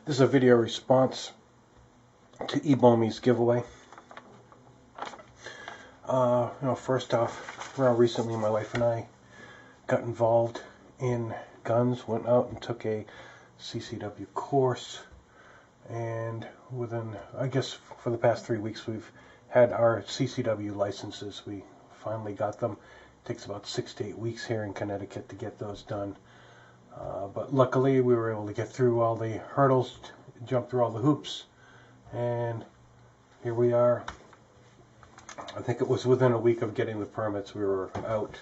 This is a video response to Ebomy's giveaway. First off, recently my wife and I got involved in guns, went out and took a CCW course, and within, I guess, for the past 3 weeks we've had our CCW licenses. We finally got them. It takes about 6 to 8 weeks here in Connecticut to get those done. But luckily we were able to get through all the hurdles, jump through all the hoops, and here we are. I think it was within a week of getting the permits we were out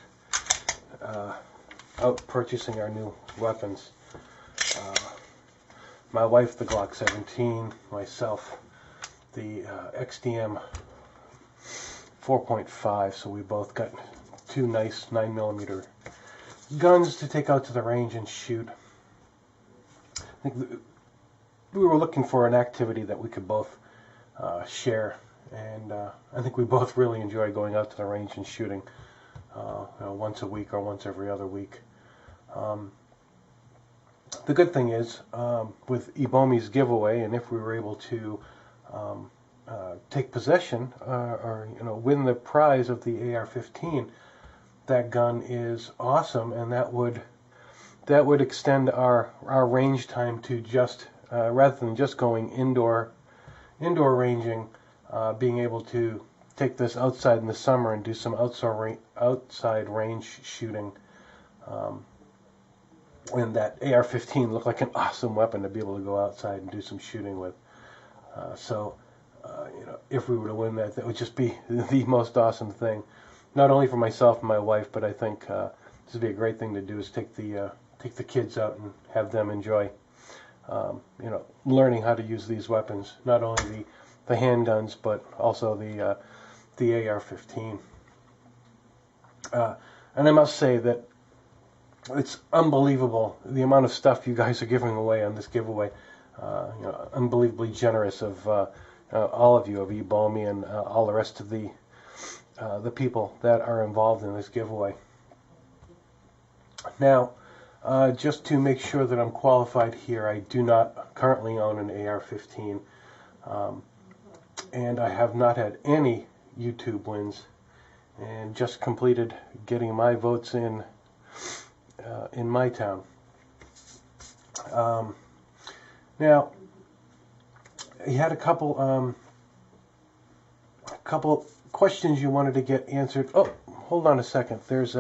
purchasing our new weapons. My wife, the Glock 17, myself, the XDM 4.5, so we both got two nice 9mm guns to take out to the range and shoot. I think we were looking for an activity that we could both share, and I think we both really enjoy going out to the range and shooting once a week or once every other week. The good thing is, with Ebomy's giveaway, and if we were able to take possession or win the prize of the AR-15, that gun is awesome, and that would extend our range time to just rather than just going indoor ranging, being able to take this outside in the summer and do some outside range shooting. And that AR-15 looked like an awesome weapon to be able to go outside and do some shooting with. If we were to win that, that would just be the most awesome thing. Not only for myself and my wife, but I think this would be a great thing to do, is take the kids out and have them enjoy, learning how to use these weapons. Not only the handguns, but also the AR-15. And I must say that it's unbelievable the amount of stuff you guys are giving away on this giveaway. Unbelievably generous of all of you, of Ebomy and all the rest of the people that are involved in this giveaway. Now, just to make sure that I'm qualified here, I do not currently own an AR-15, and I have not had any YouTube wins, and just completed getting my votes in my town. Now, you had a couple questions you wanted to get answered. Oh, hold on a second. There's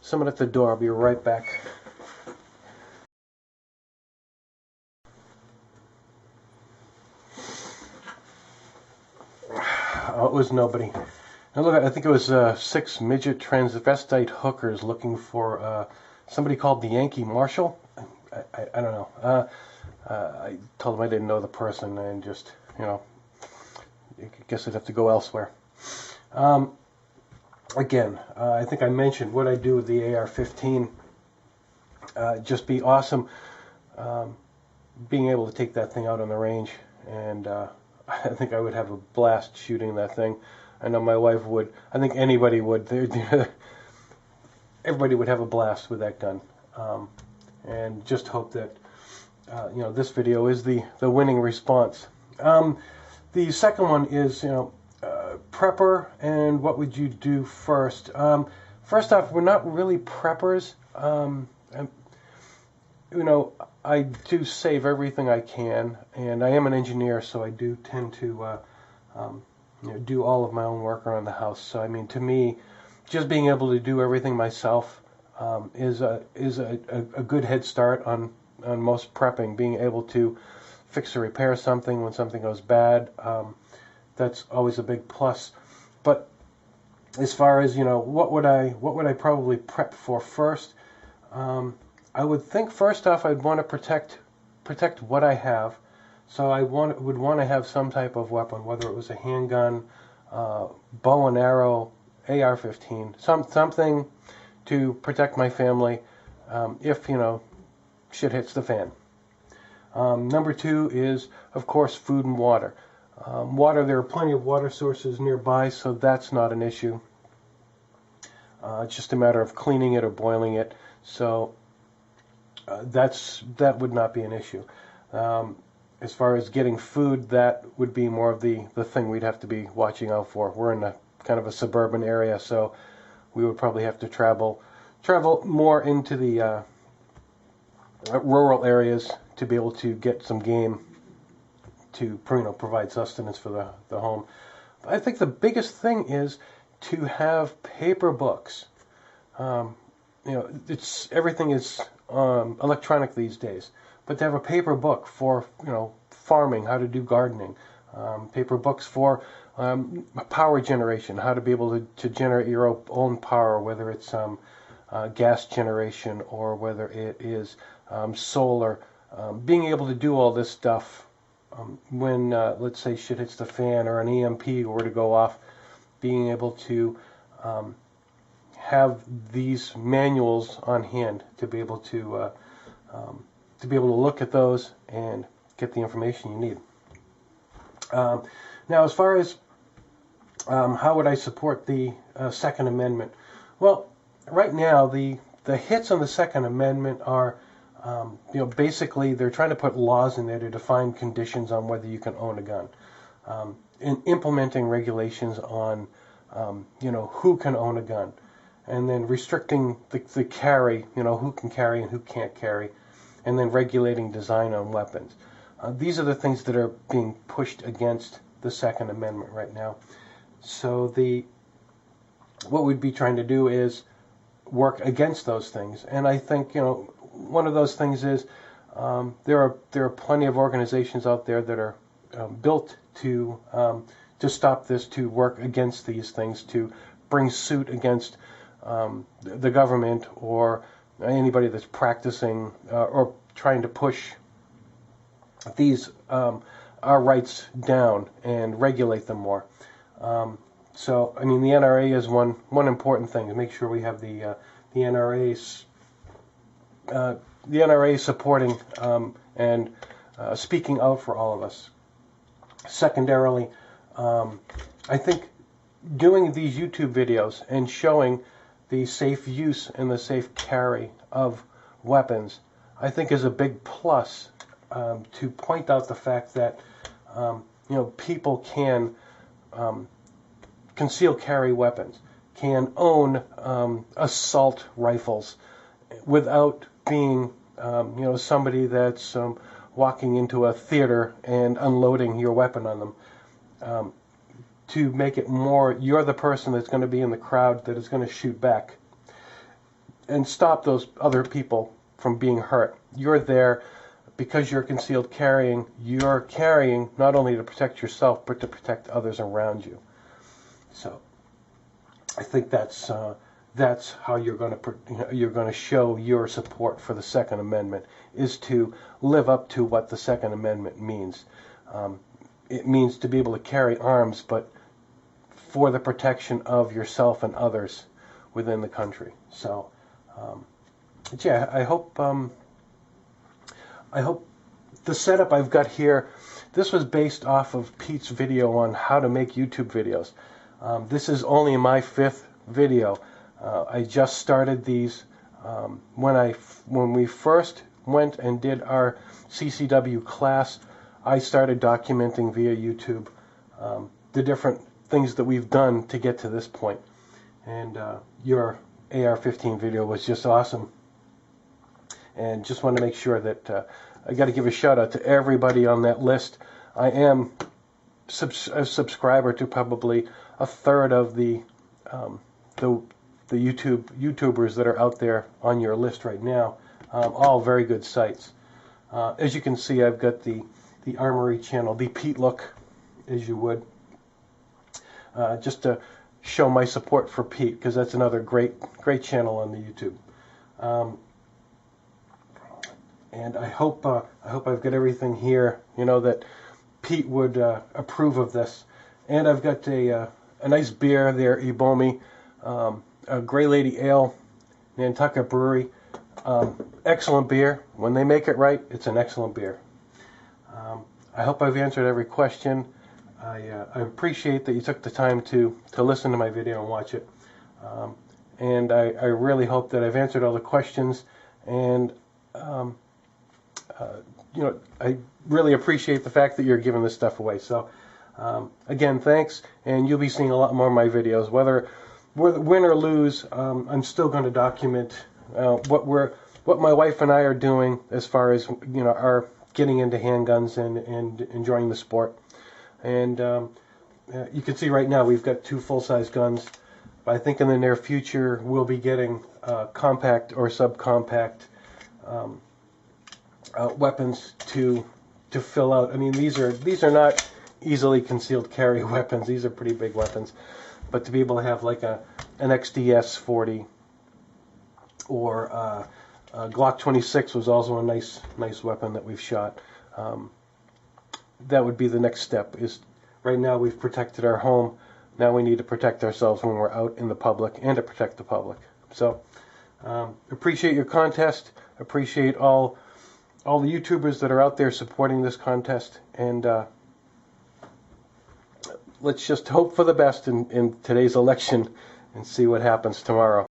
someone at the door. I'll be right back. Oh, it was nobody. Now look, I think it was 6 midget transvestite hookers looking for somebody called the Yankee Marshal. I don't know. I told them I didn't know the person, and just, I guess I'd have to go elsewhere. Again, I think I mentioned what I do with the AR-15. Just be awesome being able to take that thing out on the range, and I think I would have a blast shooting that thing. I know my wife would. I think anybody would. Everybody would have a blast with that gun. And just hope that this video is the winning response. The second one is prepper, and what would you do first? First off, we're not really preppers. I do save everything I can, and I am an engineer, so I do tend to do all of my own work around the house. So I mean, to me, just being able to do everything myself is a good head start on most prepping. Being able to fix or repair something when something goes bad, that's always a big plus. But as far as what would I probably prep for first? I would think first off I'd want to protect what I have. So I would want to have some type of weapon, whether it was a handgun, bow and arrow, AR-15, something to protect my family if shit hits the fan. Number 2 is, of course, food and water. Water, there are plenty of water sources nearby, so that's not an issue. It's just a matter of cleaning it or boiling it. So that would not be an issue. as far as getting food, that would be more of the thing we'd have to be watching out for. We're in a kind of a suburban area, so we would probably have to travel more into the rural areas to be able to get some game to provide sustenance for the home. But I think the biggest thing is to have paper books. Everything is electronic these days, but to have a paper book for farming, how to do gardening, paper books for power generation, how to be able to generate your own power, whether it's gas generation or whether it is solar. Being able to do all this stuff when, let's say, shit hits the fan or an EMP were to go off, being able to have these manuals on hand to be able to look at those and get the information you need. Now, as far as how would I support the Second Amendment? Well, right now the hits on the Second Amendment are basically they're trying to put laws in there to define conditions on whether you can own a gun, and implementing regulations on who can own a gun, and then restricting the carry, who can carry and who can't carry, and then regulating design on weapons. These are the things that are being pushed against the Second Amendment right now. So what we'd be trying to do is work against those things. And I think one of those things is there are plenty of organizations out there that are built to stop this, to work against these things, to bring suit against the government or anybody that's practicing or trying to push these our rights down and regulate them more. So, I mean, the NRA is one important thing to make sure we have the NRA supporting and speaking out for all of us. Secondarily, I think doing these YouTube videos and showing the safe use and the safe carry of weapons, I think is a big plus to point out the fact that people can conceal carry weapons, can own assault rifles without being somebody that's walking into a theater and unloading your weapon on them. To make it more, you're the person that's going to be in the crowd that is going to shoot back and stop those other people from being hurt. You're there because you're concealed carrying. You're carrying not only to protect yourself, but to protect others around you. So I think that's how you're going to show your support for the Second Amendment, is to live up to what the Second Amendment means. It means to be able to carry arms, but for the protection of yourself and others within the country. So, yeah, I hope the setup I've got here, this was based off of Pete's video on how to make YouTube videos. This is only my 5th video. I just started these when we first went and did our CCW class. I started documenting via YouTube the different things that we've done to get to this point. And your AR-15 video was just awesome. And just want to make sure that I got to give a shout out to everybody on that list. I am a subscriber to probably a third of the YouTubers that are out there on your list right now. All very good sites. As you can see, I've got the Armory channel, the Pete Look, as you would, just to show my support for Pete, because that's another great channel on the YouTube. And I hope I've got everything here, that Pete would approve of this. And I've got a nice beer there, Ebomy, a Grey Lady Ale, Nantucket Brewery. Excellent beer. When they make it right, it's an excellent beer. I hope I've answered every question. I appreciate that you took the time to listen to my video and watch it. And I really hope that I've answered all the questions. And I really appreciate the fact that you're giving this stuff away. So again, thanks, and you'll be seeing a lot more of my videos. Whether win or lose, I'm still going to document what my wife and I are doing as far as our getting into handguns and enjoying the sport. And you can see right now we've got 2 full-size guns. But I think in the near future we'll be getting compact or subcompact weapons to fill out. I mean, these are not easily concealed carry weapons. These are pretty big weapons. But to be able to have like an XDS 40 or Glock 26 was also a nice weapon that we've shot. That would be the next step. Is right now we've protected our home. Now we need to protect ourselves when we're out in the public and to protect the public. So appreciate your contest. Appreciate all the YouTubers that are out there supporting this contest. And let's just hope for the best in today's election and see what happens tomorrow.